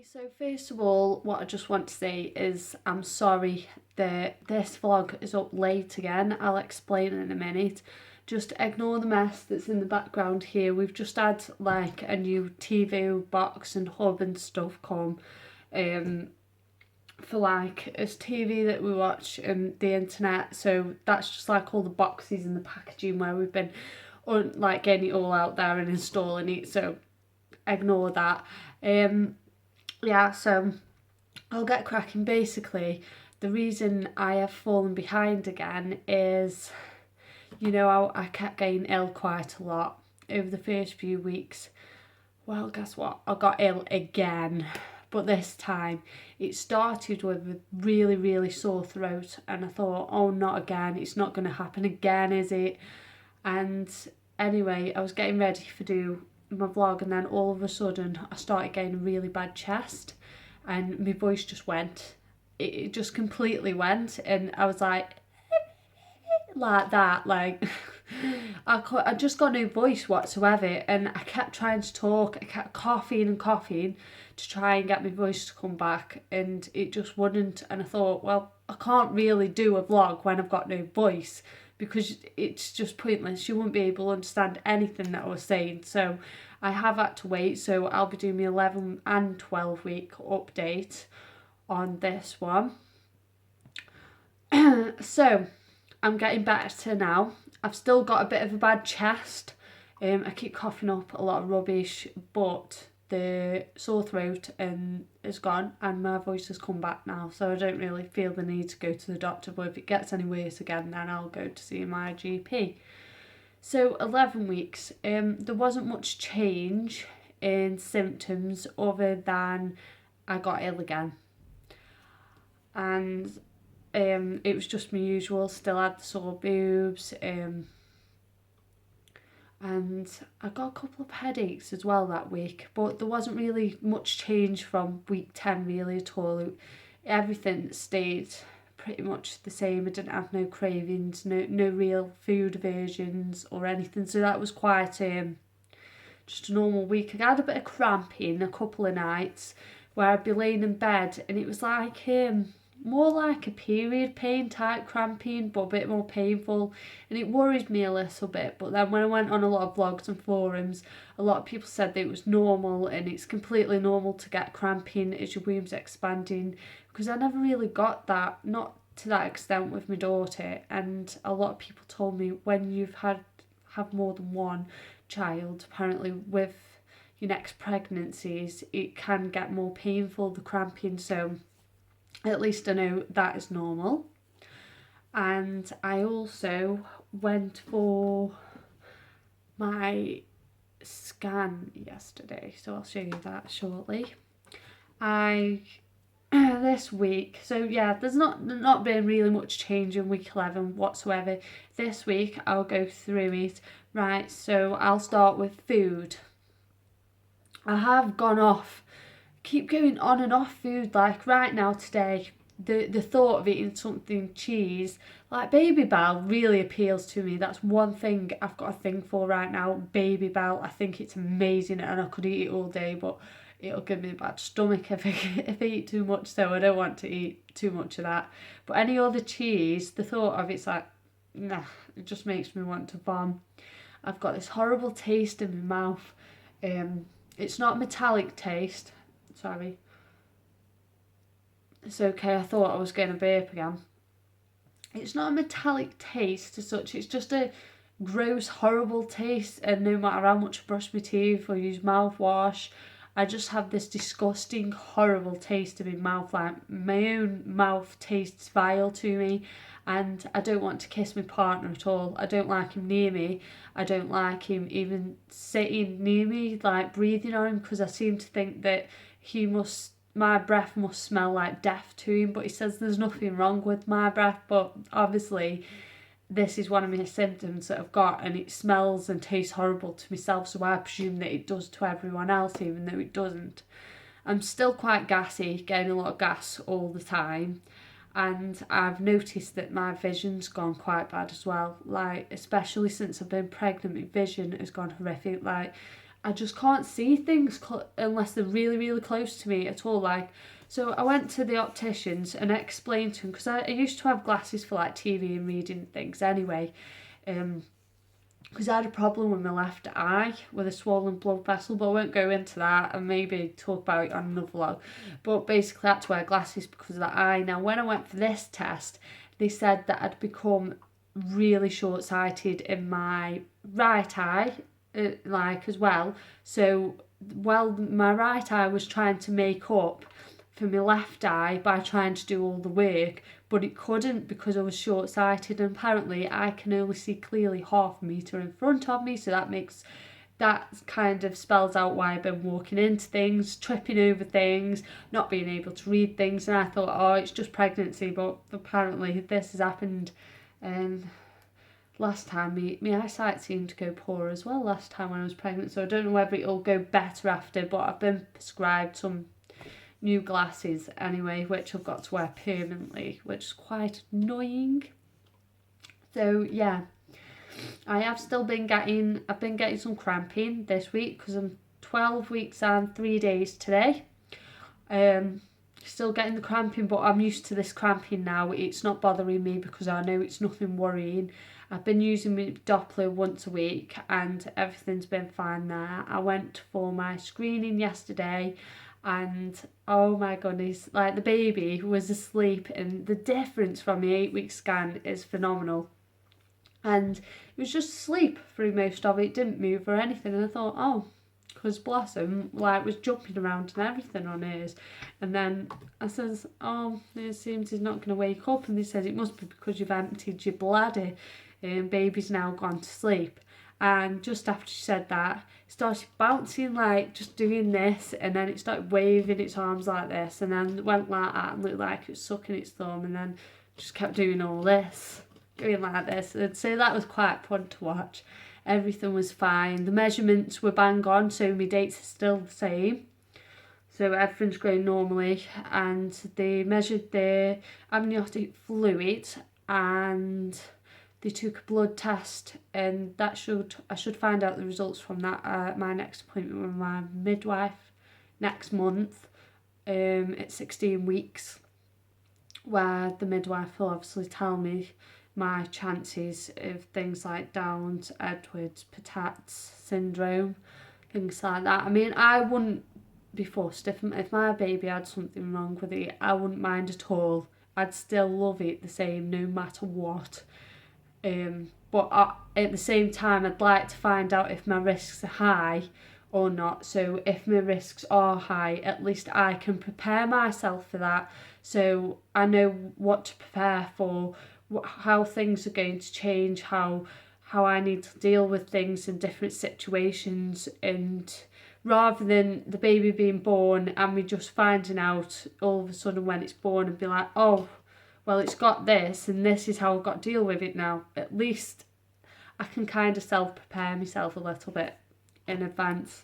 So first of all, what I just want to say is I'm sorry that this vlog is up late again. I'll explain in a minute. Just ignore the mess that's in the background here. We've just had like a new TV box and hub and stuff come for like it's TV that we watch and the internet. So that's just like all the boxes and the packaging where we've been like getting it all out there and installing it. So ignore that. Yeah, so I'll get cracking. Basically, the reason I have fallen behind again is, I kept getting ill quite a lot over the first few weeks. Well, guess what? I got ill again. But this time, it started with a really, really sore throat. And I thought, oh, not again. It's not going to happen again, is it? And anyway, I was getting ready for do my vlog, and then all of a sudden I started getting a really bad chest and my voice just went. It just completely went, and I was like that, like I just got no voice whatsoever, and I kept trying to talk. I kept coughing and coughing to try and get my voice to come back, and it just wouldn't. And I thought, well, I can't really do a vlog when I've got no voice, because it's just pointless. You wouldn't be able to understand anything that I was saying. So I have had to wait. So I'll be doing my 11 and 12 week update on this one. So I'm getting better now. I've still got a bit of a bad chest. I keep coughing up a lot of rubbish, but the sore throat is gone and my voice has come back now, so I don't really feel the need to go to the doctor. But if it gets any worse again, then I'll go to see my GP. So 11 weeks, there wasn't much change in symptoms other than I got ill again, and it was just my usual. Still had the sore boobs, and I got a couple of headaches as well that week, but there wasn't really much change from week 10 really at all. Everything stayed pretty much the same. I didn't have no cravings, no real food aversions or anything, so that was quite just a normal week. I had a bit of cramping a couple of nights where I'd be laying in bed and it was like more like a period pain type cramping, but a bit more painful, and it worried me a little bit. But then when I went on a lot of blogs and forums, a lot of people said that it was normal, and it's completely normal to get cramping as your womb's expanding, because I never really got that, not to that extent with my daughter. And a lot of people told me when you've have more than one child, apparently with your next pregnancies, it can get more painful, the cramping. So at least I know that is normal. And I also went for my scan yesterday, so I'll show you that shortly. This week, so yeah, there's not been really much change in week 11 whatsoever. This week I'll go through it. Right, so I'll start with food. I have gone off, keep going on and off food. Like right now today, the thought of eating something cheese like Babybel really appeals to me. That's one thing I've got a thing for right now, Babybel. I think it's amazing and I could eat it all day, but it'll give me a bad stomach if I eat too much, so I don't want to eat too much of that. But any other cheese, the thought of it's like, nah, it just makes me want to vom. I've got this horrible taste in my mouth. It's not metallic taste. Sorry. It's okay, I thought I was going to burp again. It's not a metallic taste as such, it's just a gross, horrible taste, and no matter how much I brush my teeth or use mouthwash, I just have this disgusting, horrible taste in my mouth. Like, my own mouth tastes vile to me, and I don't want to kiss my partner at all. I don't like him near me. I don't like him even sitting near me, like breathing on him, because I seem to think that my breath must smell like death to him. But he says there's nothing wrong with my breath, but obviously this is one of my symptoms that I've got, and it smells and tastes horrible to myself, so I presume that it does to everyone else, even though it doesn't. I'm still quite gassy, getting a lot of gas all the time, and I've noticed that my vision's gone quite bad as well. Like, especially since I've been pregnant, my vision has gone horrific. Like, I just can't see things unless they're really, really close to me at all. Like, so I went to the opticians and I explained to him, because I used to have glasses for like TV and reading things anyway, because I had a problem with my left eye with a swollen blood vessel, but I won't go into that and maybe talk about it on another vlog. But basically I had to wear glasses because of that eye. Now when I went for this test, they said that I'd become really short-sighted in my right eye, like as well. So while my right eye was trying to make up for my left eye by trying to do all the work, but it couldn't because I was short-sighted, and apparently I can only see clearly half a metre in front of me, so that kind of spells out why I've been walking into things, tripping over things, not being able to read things, and I thought, oh, it's just pregnancy, but apparently this has happened. Last time my eyesight seemed to go poor as well last time when I was pregnant, so I don't know whether it'll go better after, but I've been prescribed some new glasses anyway, which I've got to wear permanently, which is quite annoying. So yeah, I've been getting some cramping this week because I'm 12 weeks and 3 days today. Still getting the cramping, but I'm used to this cramping now. It's not bothering me because I know it's nothing worrying. I've been using my Doppler once a week and everything's been fine there. I went for my screening yesterday and oh my goodness, like the baby was asleep, and the difference from the 8-week scan is phenomenal. And it was just asleep through most of it, it didn't move or anything, and I thought, oh, because Blossom like was jumping around and everything on hers. And then I says, oh, it seems he's not going to wake up, and they said it must be because you've emptied your bladder and baby's now gone to sleep. And just after she said that, it started bouncing, like just doing this, and then it started waving its arms like this, and then went like that and looked like it was sucking its thumb, and then just kept doing all this, going like this. And so that was quite fun to watch. Everything was fine. The measurements were bang on, so my dates are still the same. So everything's going normally, and they measured the amniotic fluid and they took a blood test, and I should find out the results from that at my next appointment with my midwife next month. At 16 weeks, where the midwife will obviously tell me my chances of things like Downs, Edwards, Patats syndrome, things like that. I mean, I wouldn't be fussed if my baby had something wrong with it. I wouldn't mind at all. I'd still love it the same no matter what. But at the same time, I'd like to find out if my risks are high or not. So if my risks are high, at least I can prepare myself for that. So I know what to prepare for, how things are going to change, how I need to deal with things in different situations. And rather than the baby being born and me just finding out all of a sudden when it's born and be like, oh, well, it's got this and this is how I've got to deal with it now. At least I can kind of self-prepare myself a little bit in advance.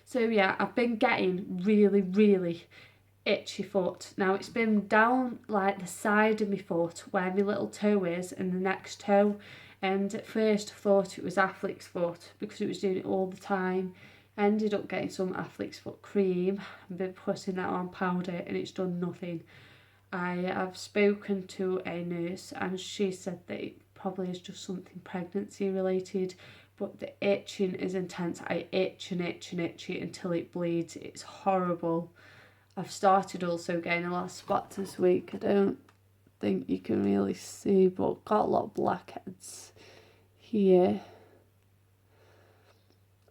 So yeah, I've been getting really, really itchy foot. Now it's been down like the side of my foot where my little toe is and the next toe. And at first I thought it was Affleck's foot because it was doing it all the time. I ended up getting some Affleck's foot cream and been putting that on powder, and it's done nothing. I have spoken to a nurse and she said that it probably is just something pregnancy related, but the itching is intense. I itch and itch and itch it until it bleeds. It's horrible. I've started also getting a lot of spots this week. I don't think you can really see, but got a lot of blackheads here.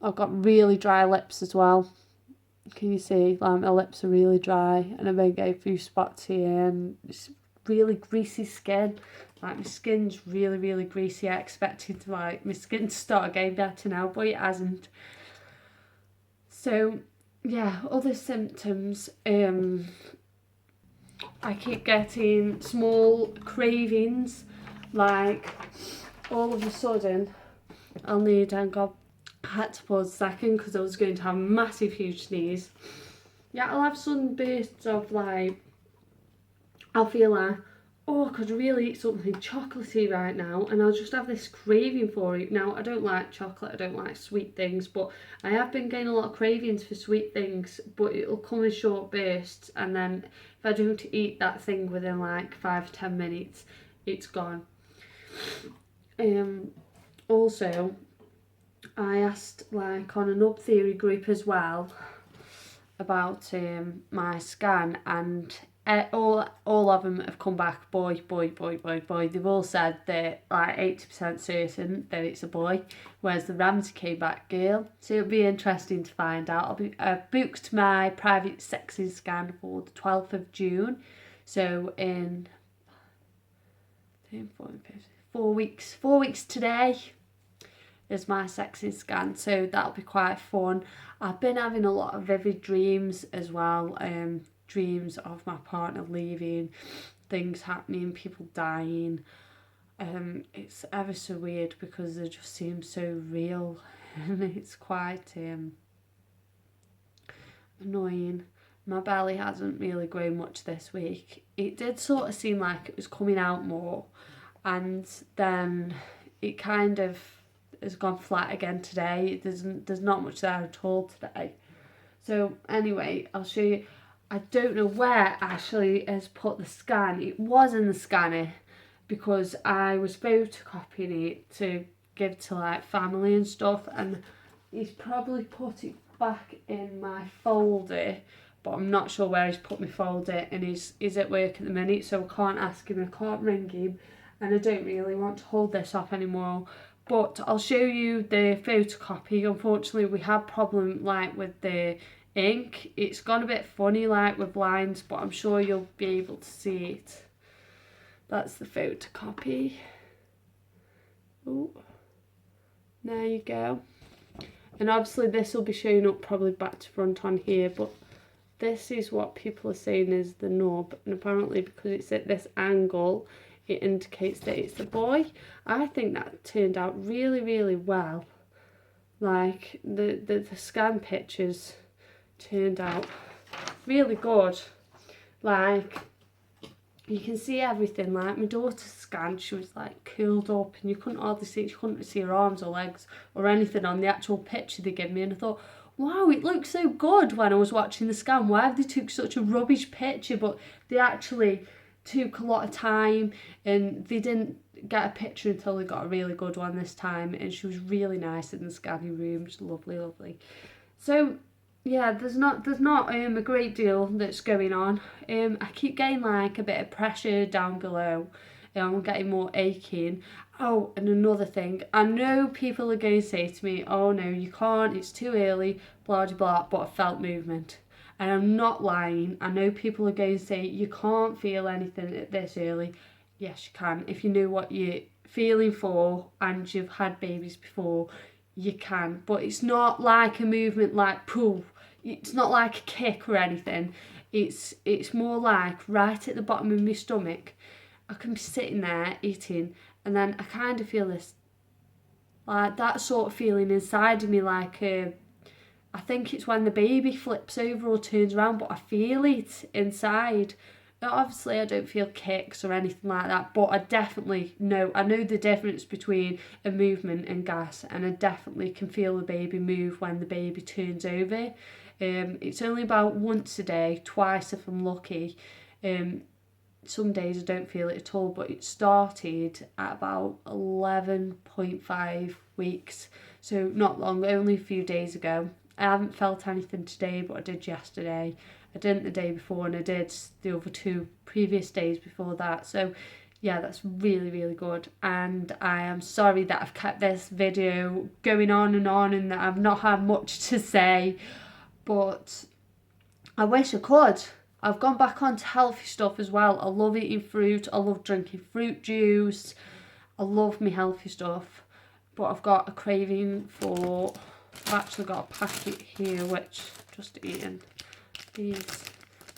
I've got really dry lips as well. Can you see? Like my lips are really dry, and I've been getting a few spots here, and it's really greasy skin. Like my skin's really, really greasy. I expected my skin to start getting better now, but it hasn't. So yeah, other symptoms. I keep getting small cravings, like all of a sudden I'll need, and God, I had to pause a second because I was going to have a massive huge sneeze. Yeah, I'll have some bursts of like, I'll feel like, oh, I could really eat something chocolatey right now, and I'll just have this craving for it. Now, I don't like chocolate, I don't like sweet things, but I have been getting a lot of cravings for sweet things, but it'll come in short bursts, and then if I don't eat that thing within like 5 or 10 minutes, it's gone. Also, I asked like on an Up Theory group as well about my scan, and all of them have come back boy. They've all said they're like 80% certain that it's a boy, whereas the Ramsey came back girl. So it'll be interesting to find out. I've booked my private sexing scan for the 12th of June. So in 4 weeks today is my sexy scan, so that'll be quite fun. I've been having a lot of vivid dreams as well, dreams of my partner leaving, things happening, people dying. It's ever so weird because they just seem so real and it's quite annoying. My belly hasn't really grown much this week. It did sort of seem like it was coming out more, and then it kind of has gone flat again today. There's not much there at all today. So anyway, I'll show you. I don't know where Ashley has put the scan. It was in the scanner because I was photocopying it to give to like family and stuff, and he's probably put it back in my folder, but I'm not sure where he's put my folder, and he's at work at the minute, so I can't ask him, I can't ring him, and I don't really want to hold this off anymore. But I'll show you the photocopy. Unfortunately, we had problem like with the ink. It's gone a bit funny like with lines, but I'm sure you'll be able to see it. That's the photocopy. Oh, there you go. And obviously this will be showing up probably back to front on here, but this is what people are saying is the nub, and apparently because it's at this angle, it indicates that it's a boy. I think that turned out really well. Like the scan pictures turned out really good. Like you can see everything. Like my daughter's scan, she was like curled up and you couldn't hardly see it. You couldn't see her arms or legs or anything on the actual picture they gave me, and I thought, wow, it looks so good when I was watching the scan. Why have they took such a rubbish picture? But they actually took a lot of time, and they didn't get a picture until they got a really good one this time, and she was really nice in the scanning room. Just lovely. So yeah, there's not a great deal that's going on. I keep getting like a bit of pressure down below, and I'm getting more aching. Oh, and another thing, I know people are going to say to me, oh no, you can't, it's too early, blah blah, but I felt movement. And I'm not lying. I know people are going to say, you can't feel anything at this early. Yes, you can. If you know what you're feeling for and you've had babies before, you can. But it's not like a movement like poof. It's not like a kick or anything. It's more like right at the bottom of my stomach. I can be sitting there eating, and then I kind of feel this, like that sort of feeling inside of me, like I think it's when the baby flips over or turns around, but I feel it inside. Now, obviously, I don't feel kicks or anything like that, but I definitely know, I know the difference between a movement and gas, and I definitely can feel the baby move when the baby turns over. It's only about once a day, twice if I'm lucky. Some days I don't feel it at all, but it started at about 11.5 weeks, so not long, only a few days ago. I haven't felt anything today, but I did yesterday. I didn't the day before, and I did the other 2 previous days before that. So yeah, that's really good. And I am sorry that I've kept this video going on and that I've not had much to say, but I wish I could. I've gone back onto healthy stuff as well. I love eating fruit. I love drinking fruit juice. I love my healthy stuff. But I've got a craving for... I've actually got a packet here which just eating these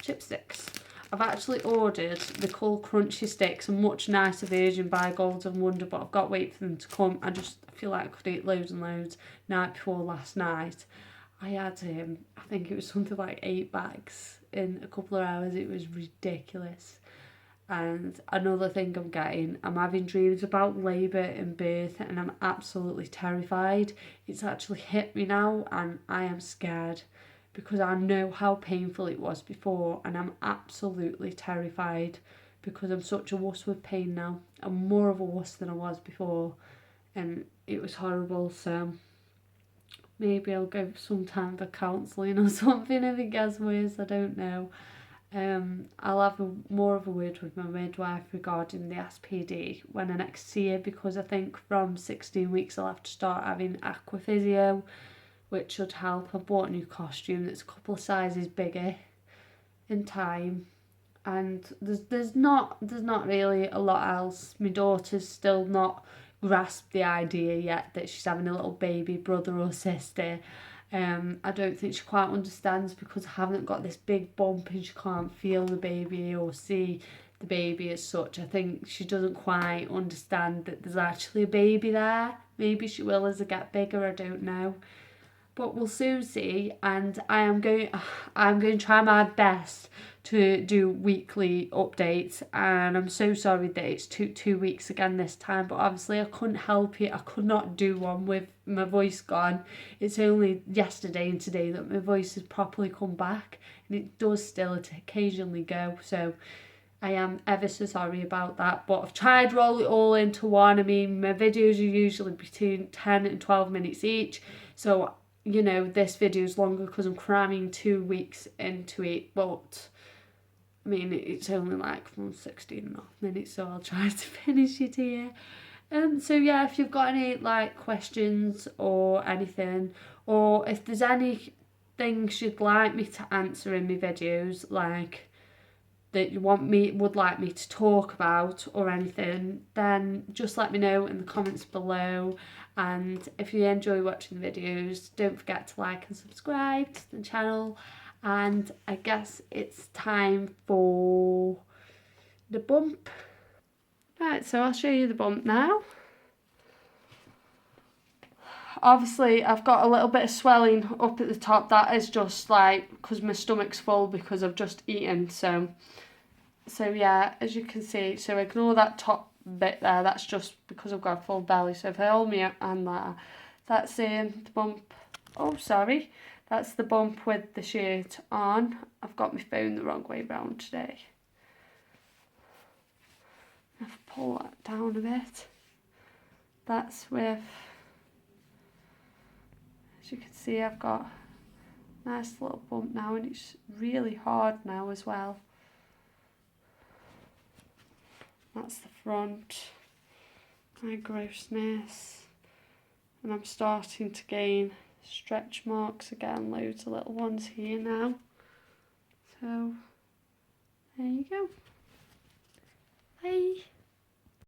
chipsticks. I've actually ordered the Cool Crunchy sticks, a much nicer version by Golden Wonder, but I've got to wait for them to come. I feel like I could eat loads and loads night before last night. I had I think it was something like 8 bags in a couple of hours. It was ridiculous. And another thing I'm having dreams about labour and birth, and I'm absolutely terrified. It's actually hit me now and I am scared because I know how painful it was before, and I'm absolutely terrified because I'm such a wuss with pain now. I'm more of a wuss than I was before, and it was horrible. So maybe I'll go some time for counselling or something if it gets worse, I don't know. I'll have more of a word with my midwife regarding the SPD when I next see her, because I think from 16 weeks I'll have to start having aquaphysio, which should help. I bought a new costume that's a couple of sizes bigger in time, and there's not really a lot else. My daughter's still not grasped the idea yet that she's having a little baby brother or sister. I don't think she quite understands because I haven't got this big bump and she can't feel the baby or see the baby as such. I think she doesn't quite understand that there's actually a baby there. Maybe she will as I get bigger, I don't know. But we'll soon see, and I'm going to try my best to do weekly updates, and I'm so sorry that it's two weeks again this time, but obviously I couldn't help it. I could not do one with my voice gone. It's only yesterday and today that my voice has properly come back, and it does still occasionally go, so I am ever so sorry about that, but I've tried to roll it all into one. I mean, my videos are usually between 10 and 12 minutes each, so you know, this video is longer because I'm cramming 2 weeks into it, but I mean, it's only like 16.5 minutes, so I'll try to finish it here. So yeah, if you've got any like questions or anything, or if there's any things you'd like me to answer in my videos, like that you would like me to talk about or anything, then just let me know in the comments below. And if you enjoy watching the videos, don't forget to like and subscribe to the channel. And I guess it's time for the bump. Right, so I'll show you the bump now. Obviously I've got a little bit of swelling up at the top. That is just like because my stomach's full because I've just eaten. So yeah, as you can see, so ignore that top bit there, that's just because I've got a full belly. So if I hold my hand there, that's the bump. Oh, sorry, that's the bump with the shirt on. I've got my phone the wrong way round today. I've pull that down a bit. That's with, as you can see, I've got a nice little bump now, and it's really hard now as well. That's the front, my grossness, and I'm starting to gain stretch marks again, loads of little ones here now. So there you go.